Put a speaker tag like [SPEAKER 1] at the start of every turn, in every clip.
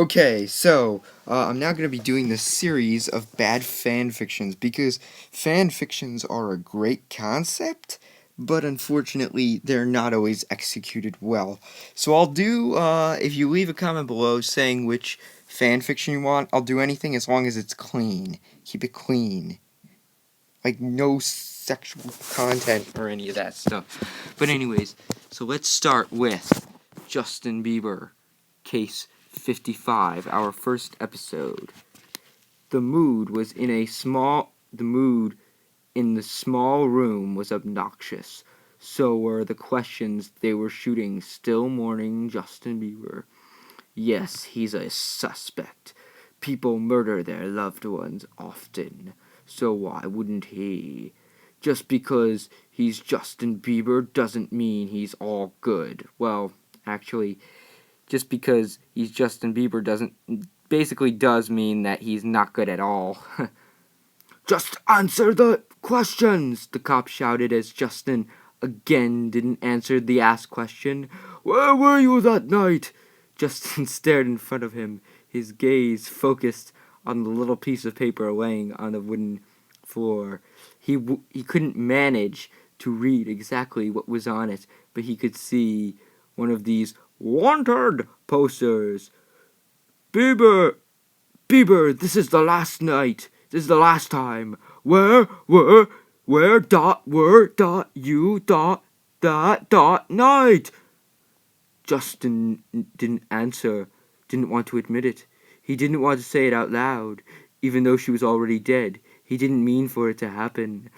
[SPEAKER 1] Okay, so I'm now going to be doing this series of bad fan fictions because fan fictions are a great concept, but unfortunately they're not always executed well. So I'll do, if you leave a comment below saying which fan fiction you want, I'll do anything as long as it's clean. Keep it clean. Like no sexual content or any of that stuff. But anyways, so let's start with Justin Bieber, case 55, our first episode. The mood in the small room was obnoxious. So were the questions they were shooting. Still mourning Justin Bieber. Yes, he's a suspect. People murder their loved ones often. So why wouldn't he? Just because he's Justin Bieber doesn't mean he's all good. Well, actually, just because he's Justin Bieber basically does mean that he's not good at all. Just answer the questions, the cop shouted as Justin again didn't answer the asked question. Where were you that night? Justin stared in front of him, his gaze focused on the little piece of paper laying on the wooden floor. He couldn't manage to read exactly what was on it, but he could see one of these wanted posters. Bieber, this is the last night. This is the last time. Where, you, night. Justin didn't answer, didn't want to admit it. He didn't want to say it out loud, even though she was already dead. He didn't mean for it to happen.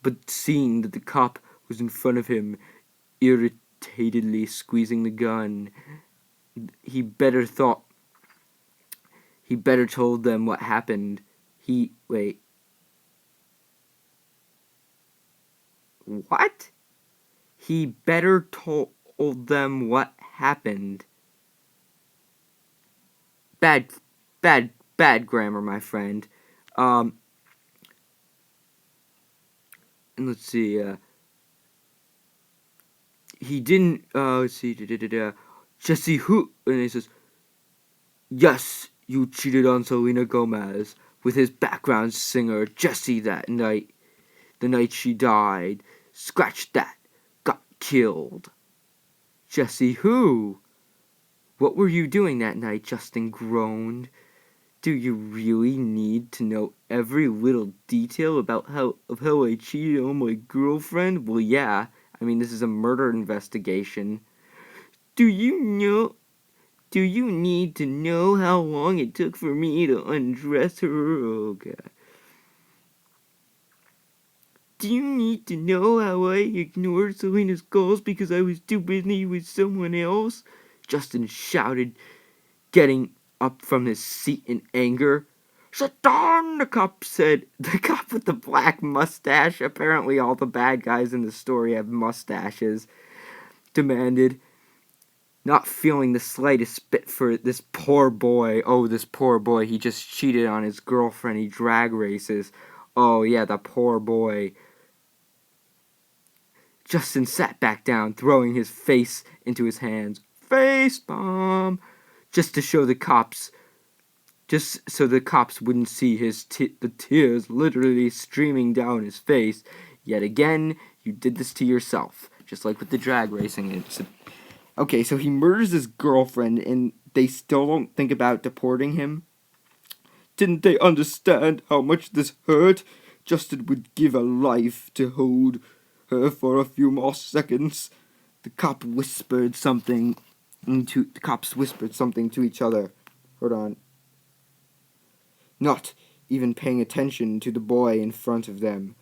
[SPEAKER 1] But seeing that the cop was in front of him, irritatedly squeezing the gun, he better told them what happened. What? He better told them what happened. Bad grammar, my friend. And let's see, he didn't, Jesse who, and he says, yes, you cheated on Selena Gomez with his background singer, Jesse, that night. The night she died. Scratch that. Got killed. Jesse who? What were you doing that night? Justin groaned. Do you really need to know every little detail about how I cheated on my girlfriend? Well, yeah. I mean, this is a murder investigation. Do you need to know how long it took for me to undress her? Oh, God. Do you need to know how I ignored Selena's calls because I was too busy with someone else? Justin shouted, getting up from his seat in anger. Sit down, the cop said. The cop with the black mustache, apparently all the bad guys in the story have mustaches, demanded, not feeling the slightest bit for this poor boy. Oh, this poor boy, he just cheated on his girlfriend, he drag races. Oh yeah, the poor boy. Justin sat back down, throwing his face into his hands. Face bomb! Just so the cops wouldn't see the tears literally streaming down his face. Yet again, you did this to yourself, just like with the drag racing. Okay, so he murders his girlfriend, and they still don't think about deporting him. Didn't they understand how much this hurt? Justin would give a life to hold her for a few more seconds. The cops whispered something to each other. Hold on. Not even paying attention to the boy in front of them,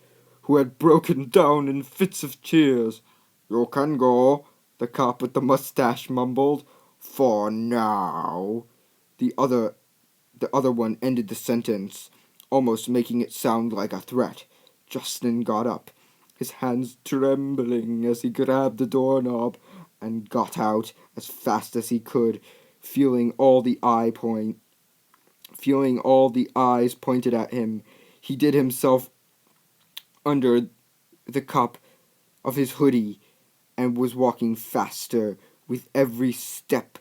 [SPEAKER 1] who had broken down in fits of tears. You can go, the cop with the mustache mumbled. For now. The other one ended the sentence, almost making it sound like a threat. Justin got up, his hands trembling as he grabbed the doorknob and got out as fast as he could, feeling all the eyes pointed at him. He did himself under the cup of his hoodie and was walking faster with every step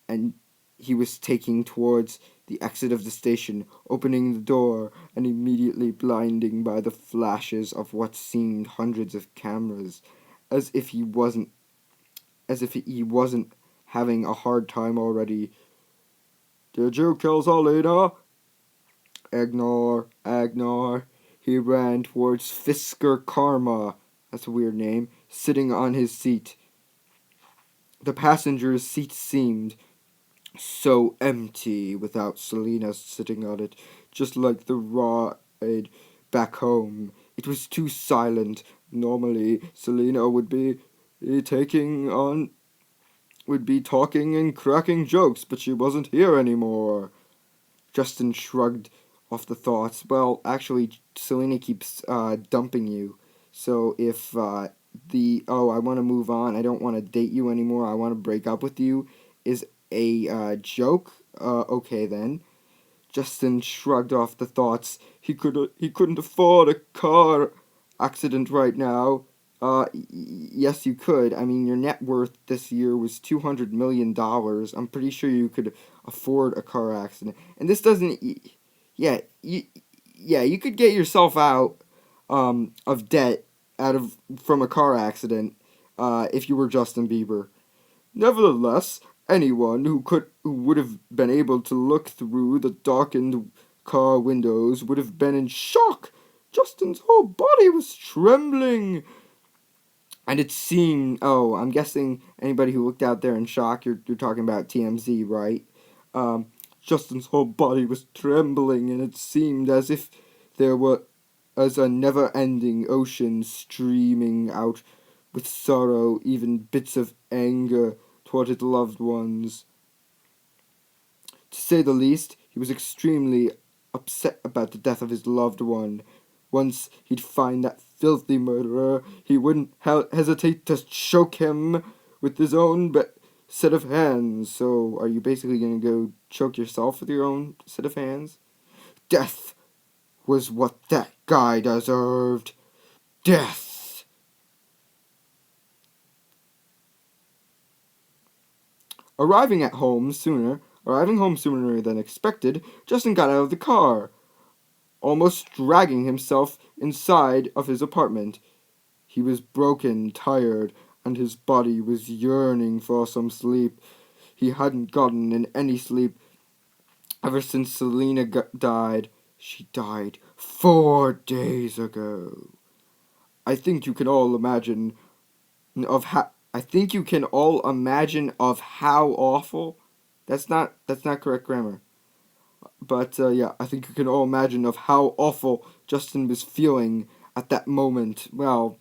[SPEAKER 1] and he was taking towards the exit of the station, opening the door and immediately blinding by the flashes of what seemed hundreds of cameras, as if he wasn't having a hard time already. Did you kill Selena? Ignore. He ran towards Fisker Karma, that's a weird name, sitting on his seat. The passenger's seat seemed so empty without Selena sitting on it, just like the ride back home. It was too silent. Normally, Selena taking on would be talking and cracking jokes, but she wasn't here anymore. Justin shrugged off the thoughts. Well, actually, Selena keeps dumping you. So if I want to move on, I don't want to date you anymore, I want to break up with you, is a joke, okay then. Justin shrugged off the thoughts. He couldn't afford a car accident right now. Yes, you could. I mean, your net worth this year was $200 million. I'm pretty sure you could afford a car accident. And this doesn't. Yeah, you could get yourself out of debt from a car accident if you were Justin Bieber. Nevertheless, anyone who would have been able to look through the darkened car windows would have been in shock. Justin's whole body was trembling. And it seemed, I'm guessing anybody who looked out there in shock, you're talking about TMZ, right? Justin's whole body was trembling, and it seemed as if there was a never-ending ocean streaming out with sorrow, even bits of anger toward his loved ones. To say the least, he was extremely upset about the death of his loved one. Once he'd find that filthy murderer, he wouldn't hesitate to choke him with his own set of hands. So, are you basically going to go choke yourself with your own set of hands? Death was what that guy deserved. Death! Arriving home sooner than expected, Justin got out of the car, almost dragging himself inside of his apartment. He was broken, tired, and his body was yearning for some sleep. He hadn't gotten in any sleep ever since Selena died. She died 4 days ago. I think you can all imagine of how awful. That's not correct grammar. But yeah, I think you can all imagine of how awful Justin was feeling at that moment. Well,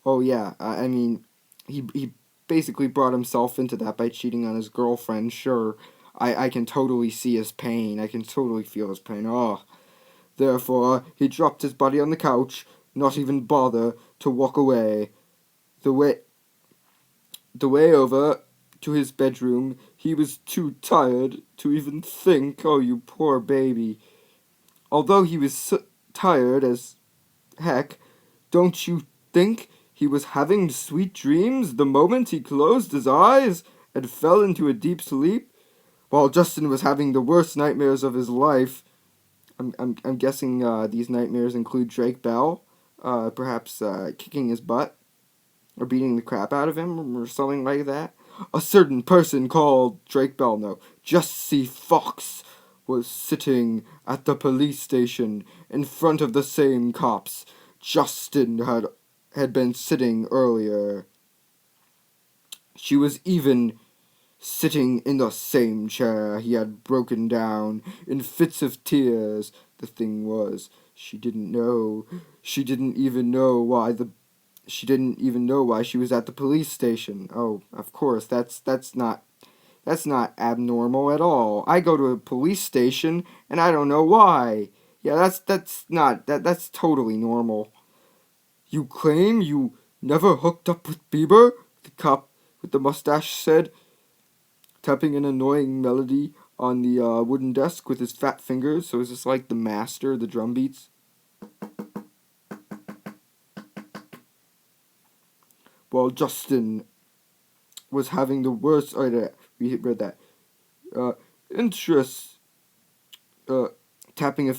[SPEAKER 1] oh yeah, I mean, he basically brought himself into that by cheating on his girlfriend. Sure, I can totally see his pain. I can totally feel his pain. Oh, therefore he dropped his body on the couch, not even bother to walk away. The way over to his bedroom, he was too tired to even think. Oh, you poor baby. Although he was tired as heck, don't you think he was having sweet dreams the moment he closed his eyes and fell into a deep sleep? While Justin was having the worst nightmares of his life. I'm guessing these nightmares include Drake Bell, perhaps kicking his butt or beating the crap out of him or something like that. A certain person called Drake Bell, no, Jesse Fox, was sitting at the police station in front of the same cops Justin had been sitting earlier. She was even sitting in the same chair he had broken down in fits of tears. The thing was, she didn't even know why she was at the police station. Oh, of course, that's not abnormal at all. I go to a police station and I don't know why. Yeah, that's totally normal. You claim you never hooked up with Bieber? The cop with the mustache said, tapping an annoying melody on the wooden desk with his fat fingers. So is this like the master of the drum beats? While Justin was having the worst. Oh, yeah, we read that.
[SPEAKER 2] Interest, tapping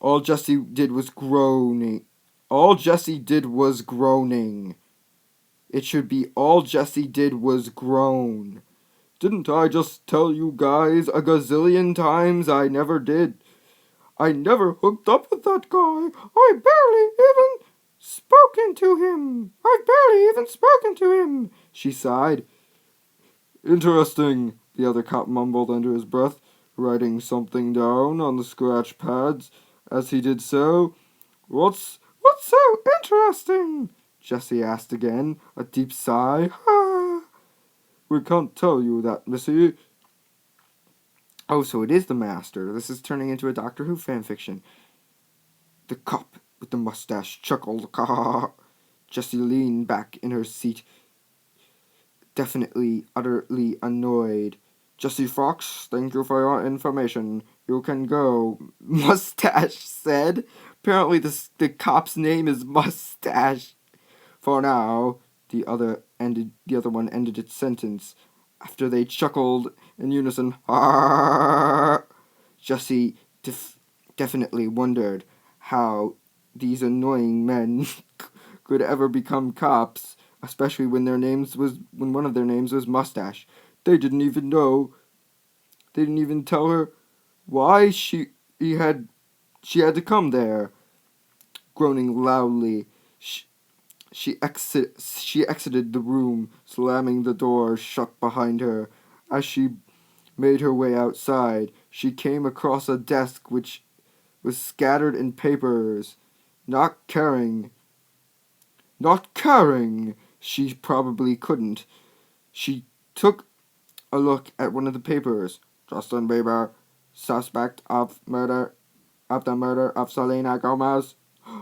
[SPEAKER 2] all Jesse did was groaning. All Jesse did was groaning. It should be all Jesse did was groan. Didn't I just tell you guys a gazillion times I never did? I never hooked up with that guy. I barely even spoken to him. I've barely even spoken to him, she sighed. Interesting, the other cop mumbled under his breath, writing something down on the scratch pads as he did so. What's so interesting? Jessie asked again, a deep sigh. We can't tell you that, missy. Oh, so it is the Master. This is turning into a Doctor Who fanfiction. The cop with the mustache chuckled. Jessie leaned back in her seat, definitely utterly annoyed. Jessie Fox, thank you for your information. You can go, Mustache said. Apparently the cop's name is Mustache. For now, the other one ended its sentence. After they chuckled in unison, Jessie definitely wondered how these annoying men could ever become cops, especially when one of their names was Mustache. They didn't even know. They didn't even tell her why she had to come there. Groaning loudly, she exited the room, slamming the door shut behind her. As she made her way outside, she came across a desk which was scattered in papers. Not caring, she probably couldn't. She took a look at one of the papers. Justin Bieber, suspect of the murder of Selena Gomez.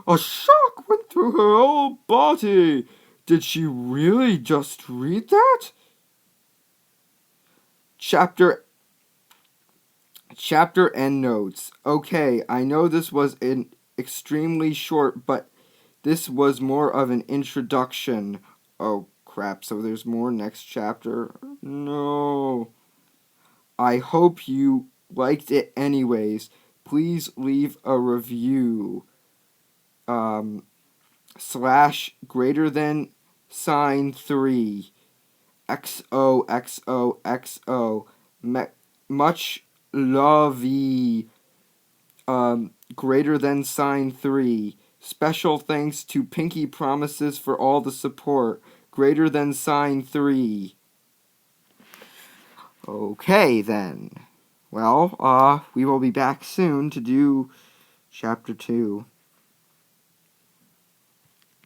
[SPEAKER 2] A shock went through her whole body. Did she really just read that? Chapter endnotes. Okay, I know this was an extremely short, but this was more of an introduction. Oh crap, so there's more next chapter? No. I hope you liked it anyways. Please leave a review. / greater than sign 3. XOXOXO. Much lovey. Greater than sign 3. Special thanks to Pinky Promises for all the support. Greater than sign 3. Okay, then. Well, we will be back soon to do chapter 2.